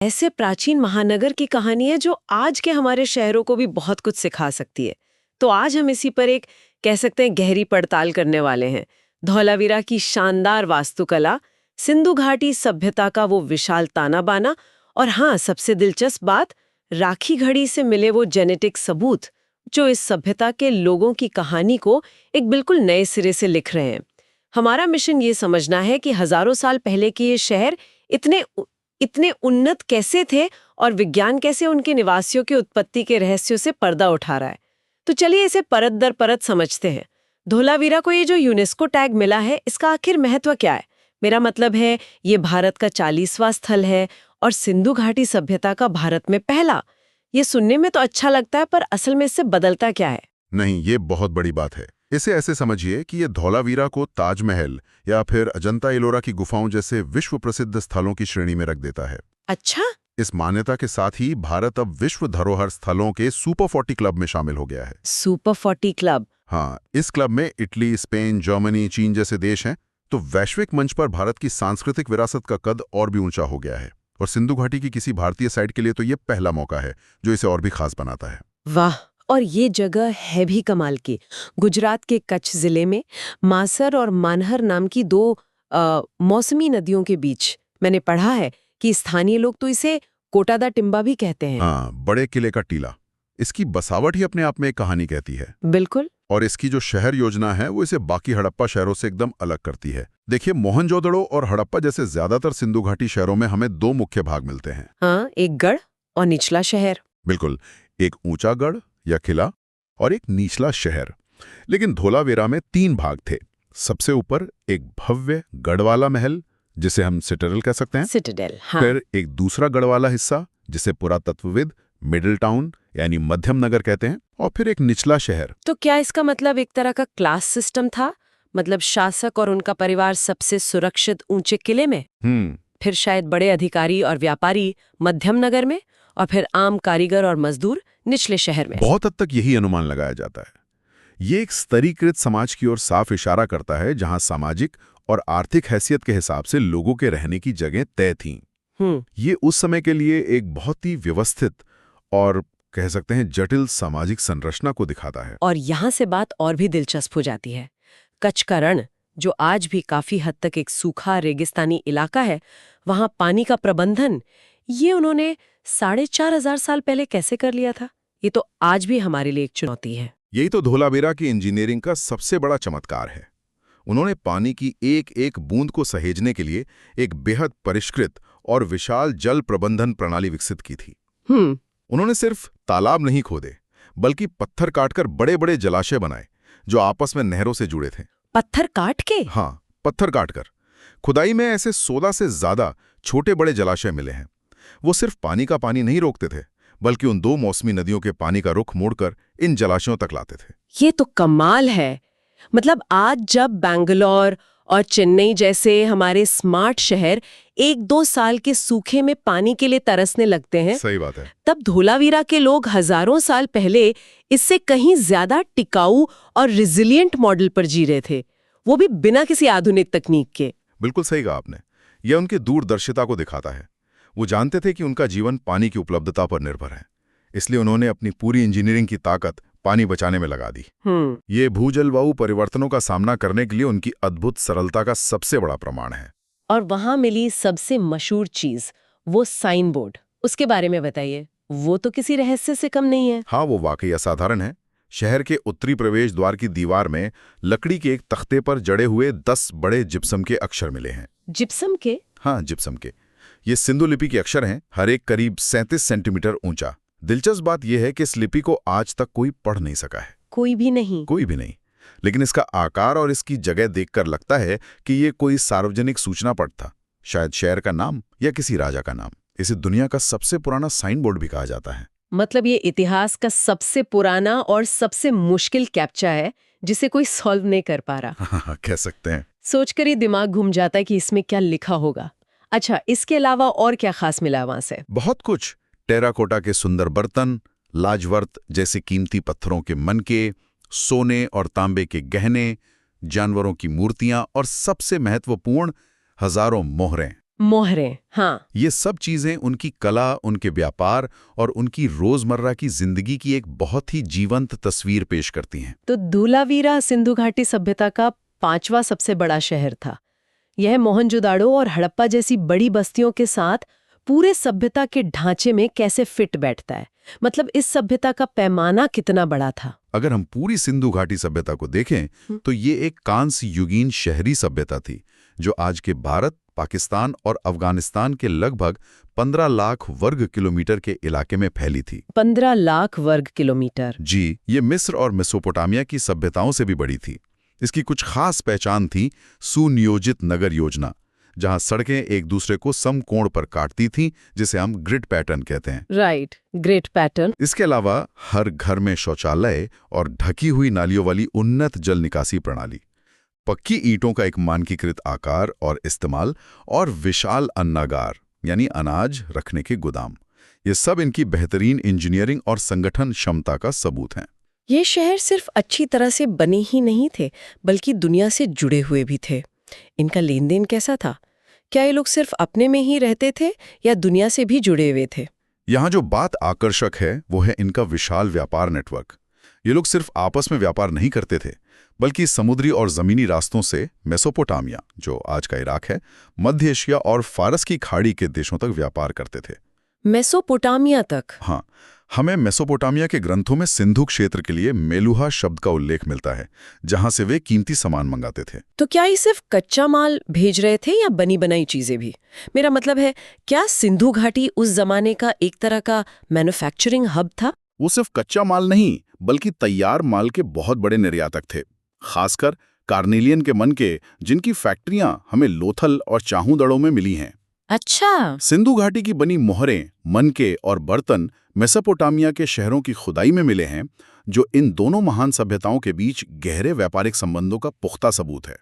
ऐसे प्राचीन महानगर की कहानी है जो आज के हमारे शहरों को भी बहुत कुछ सिखा सकती है। तो आज हम इसी पर एक कह सकते हैं गहरी पड़ताल करने वाले हैं। धौलावीरा की शानदार वास्तुकला, सिंधु घाटी सभ्यता का वो विशाल ताना बाना, और हाँ, सबसे दिलचस्प बात, राखी घड़ी से मिले वो जेनेटिक सबूत जो इस सभ्यता के लोगों की कहानी को एक बिल्कुल नए सिरे से लिख रहे हैं। हमारा मिशन ये समझना है कि हजारों साल पहले के ये शहर इतने उन्नत कैसे थे और विज्ञान कैसे उनके निवासियों की उत्पत्ति के रहस्यों से पर्दा उठा रहा है। तो चलिए इसे परत दर परत समझते हैं। धोलावीरा को ये जो यूनेस्को टैग मिला है, इसका आखिर महत्व क्या है? मेरा मतलब है, ये भारत का 40वां स्थल है और सिंधु घाटी सभ्यता का भारत में पहला। ये सुनने में तो अच्छा लगता है, पर असल में इससे बदलता क्या है? नहीं, ये बहुत बड़ी बात है। इसे ऐसे समझिए कि ये धौलावीरा को ताजमहल या फिर अजंता एलोरा की गुफाओं जैसे विश्व प्रसिद्ध स्थलों की श्रेणी में रख देता है। अच्छा, इस मान्यता के साथ ही भारत अब विश्व धरोहर स्थलों के सुपर 40 क्लब में शामिल हो गया है। Super 40 club? हाँ, इस क्लब में इटली, स्पेन, जर्मनी, चीन जैसे देश हैं। तो वैश्विक मंच पर भारत की सांस्कृतिक विरासत का कद और भी ऊंचा हो गया है। और सिंधु घाटी की किसी भारतीय साइट के लिए तो ये पहला मौका है जो इसे और भी खास बनाता है। वाह! और ये जगह है भी कमाल की। गुजरात के कच्छ जिले में मासर और मानहर नाम की दो मौसमी नदियों के बीच मैंने पढ़ा है कि स्थानीय लोग तो इसे कोटादा टिम्बा भी कहते हैं। हाँ, बड़े किले का टीला। इसकी बसावट ही अपने आप में एक कहानी कहती है। बिल्कुल। और इसकी जो शहर योजना है वो इसे बाकी हड़प्पा शहरों से एकदम अलग करती है। देखिए, मोहनजोदड़ो और हड़प्पा जैसे ज्यादातर सिंधु घाटी शहरों में हमें दो मुख्य भाग मिलते हैं। हाँ, एक गढ़ और निचला शहर। बिल्कुल, एक ऊंचा गढ़ या किला और एक निचला शहर। लेकिन धोलावीरा में 3 भाग थे। सबसे ऊपर एक भव्य गढ़वाला महल, जिसे हम सिटाडेल कह सकते हैं। सिटाडेल, हाँ। फिर एक दूसरा गढ़वाला हिस्सा, जिसे पुरातत्वविद मिडिल टाउन यानी मध्यम नगर कहते हैं। और फिर एक निचला शहर। तो क्या इसका मतलब एक तरह का क्लास सिस्टम था? मतलब शासक और उनका परिवार सबसे सुरक्षित ऊंचे किले में, फिर शायद बड़े अधिकारी और व्यापारी मध्यम नगर में, और फिर आम कारीगर और मजदूर निचले शहर में। बहुत हद तक यही अनुमान लगाया जाता है। ये एक स्तरीकृत समाज की ओर साफ इशारा करता है, जहां सामाजिक और आर्थिक हैसियत के हिसाब से लोगों के रहने की जगह तय थीं। ये उस समय के लिए एक बहुत ही व्यवस्थित और कह सकते हैं जटिल सामाजिक संरचना को दिखाता है। और यहाँ से बात और भी दिलचस्प हो जाती है। कच्छ का रण, जो आज भी काफी हद तक एक सूखा रेगिस्तानी इलाका है, वहां पानी का प्रबंधन ये उन्होंने 4,500 साल पहले कैसे कर लिया था? ये तो आज भी हमारे लिए एक चुनौती है। यही तो धोलावीरा की इंजीनियरिंग का सबसे बड़ा चमत्कार है। उन्होंने पानी की एक एक बूंद को सहेजने के लिए एक बेहद परिष्कृत और विशाल जल प्रबंधन प्रणाली विकसित की थी। उन्होंने सिर्फ तालाब नहीं खोदे, बल्कि पत्थर काटकर बड़े बड़े जलाशय बनाए जो आपस में नहरों से जुड़े थे। पत्थर काट के? हाँ, पत्थर काटकर। खुदाई में ऐसे 16 से ज्यादा छोटे बड़े जलाशय मिले हैं। वो सिर्फ पानी का पानी नहीं रोकते थे, बल्कि उन 2 मौसमी नदियों के पानी का रुख मोड़कर इन जलाशयों तक लाते थे। ये तो कमाल है। मतलब आज जब बैंगलोर और चेन्नई जैसे हमारे स्मार्ट शहर 1-2 साल के सूखे में पानी के लिए तरसने लगते हैं, सही बात है, तब धोलावीरा के लोग हजारों साल पहले इससे कहीं ज्यादा टिकाऊ और रिजिलिएंट मॉडल पर जी रहे थे, वो भी बिना किसी आधुनिक तकनीक के। बिल्कुल सही कहा आपने। यह उनकी दूरदर्शिता को दिखाता है। वो जानते थे कि उनका जीवन पानी की उपलब्धता पर निर्भर है, इसलिए उन्होंने अपनी पूरी इंजीनियरिंग की ताकत पानी बचाने में लगा दी। ये भूजलवायु परिवर्तनों का सामना करने के लिए उनकी अद्भुत सरलता का सबसे बड़ा प्रमाण है। और वहां मिली सबसे मशहूर चीज, वो साइन बोर्ड, उसके बारे में बताइए। वो तो किसी रहस्य से कम नहीं है। हाँ, वो वाकई असाधारण है। शहर के उत्तरी प्रवेश द्वार की दीवार में लकड़ी के एक तख्ते पर जड़े हुए 10 बड़े जिप्सम के अक्षर मिले हैं। जिप्सम के? हाँ, जिप्सम के। ये सिंधु लिपि के अक्षर हैं, हर एक करीब 37 सेंटीमीटर ऊंचा। दिलचस्प बात यह है कि इस लिपि को आज तक कोई पढ़ नहीं सका है। कोई भी नहीं? कोई भी नहीं। लेकिन इसका आकार और इसकी जगह देखकर लगता है कि ये कोई सार्वजनिक सूचना पट था, शायद शहर का नाम या किसी राजा का नाम। इसे दुनिया का सबसे पुराना साइन बोर्ड भी कहा जाता है। मतलब ये इतिहास का सबसे पुराना और सबसे मुश्किल कैप्चा है जिसे कोई सॉल्व नहीं कर पा रहा। हाँ, कह सकते हैं। सोचकर ही दिमाग घूम जाता है कि इसमें क्या लिखा होगा। अच्छा, इसके अलावा और क्या खास मिला वहां से? बहुत कुछ। टेराकोटा के सुंदर बर्तन, लाजवर्त जैसे कीमती पत्थरों के मनके, सोने और तांबे के गहने, जानवरों की मूर्तियां और सबसे महत्वपूर्ण हजारों मोहरें। मोहरें, हाँ। ये सब चीजें उनकी कला, उनके व्यापार और उनकी रोजमर्रा की जिंदगी की एक बहुत ही जीवंत तस्वीर पेश करती हैं। तो धोलावीरा सिंधु घाटी सभ्यता का 5वां सबसे बड़ा शहर था। यह मोहनजोदाड़ो और हड़प्पा जैसी बड़ी बस्तियों के साथ पूरे सभ्यता के ढांचे में कैसे फिट बैठता है? मतलब इस सभ्यता का पैमाना कितना बड़ा था? अगर हम पूरी सिंधु घाटी सभ्यता को देखें तो ये एक कांस्य युगीन शहरी सभ्यता थी जो आज के भारत, पाकिस्तान और अफगानिस्तान के लगभग 15 लाख वर्ग किलोमीटर के इलाके में फैली थी। 15 लाख वर्ग किलोमीटर। जी, ये मिस्र और मेसोपोटामिया की सभ्यताओं से भी बड़ी थी। इसकी कुछ खास पहचान थी सुनियोजित नगर योजना, जहां सड़कें एक दूसरे को समकोण पर काटती थीं, जिसे हम ग्रिड पैटर्न कहते हैं। Right, grid pattern. इसके अलावा हर घर में शौचालय और ढकी हुई नालियों वाली उन्नत जल निकासी प्रणाली, पक्की ईंटों का एक मानकीकृत आकार और इस्तेमाल, और विशाल अन्नागार यानी अनाज रखने के गोदाम, ये सब इनकी बेहतरीन इंजीनियरिंग और संगठन क्षमता का सबूत हैं। ये शहर सिर्फ अच्छी तरह से बने ही नहीं थे, बल्कि दुनिया से जुड़े हुए भी थे। इनका लेन देन कैसा था? क्या ये लोग सिर्फ अपने में ही रहते थे या दुनिया से भी जुड़े हुए थे? यहाँ जो बात आकर्षक है वो है इनका विशाल व्यापार नेटवर्क। ये लोग सिर्फ आपस में व्यापार नहीं करते थे, बल्कि समुद्री और जमीनी रास्तों से मेसोपोटामिया, जो आज का इराक है, मध्य एशिया और फारस की खाड़ी के देशों तक व्यापार करते थे। मेसोपोटामिया तक? हाँ, हमें मेसोपोटामिया के ग्रंथों में सिंधु क्षेत्र के लिए मेलुहा शब्द का उल्लेख मिलता है, जहां से वे कीमती सामान मंगाते थे। तो क्या ये सिर्फ कच्चा माल भेज रहे थे या बनी बनाई चीजें भी? मेरा मतलब है, क्या सिंधु घाटी उस जमाने का एक तरह का मैन्युफैक्चरिंग हब था? वो सिर्फ कच्चा माल नहीं, बल्कि तैयार माल के बहुत बड़े निर्यातक थे, खासकर कार्नेलियन के मन के, जिनकी फैक्ट्रियां हमें लोथल और चाहूदड़ों में मिली हैं। अच्छा। सिंधु घाटी की बनी मोहरें, मनके और बर्तन मेसोपोटामिया के शहरों की खुदाई में मिले हैं, जो इन दोनों महान सभ्यताओं के बीच गहरे व्यापारिक संबंधों का पुख्ता सबूत है।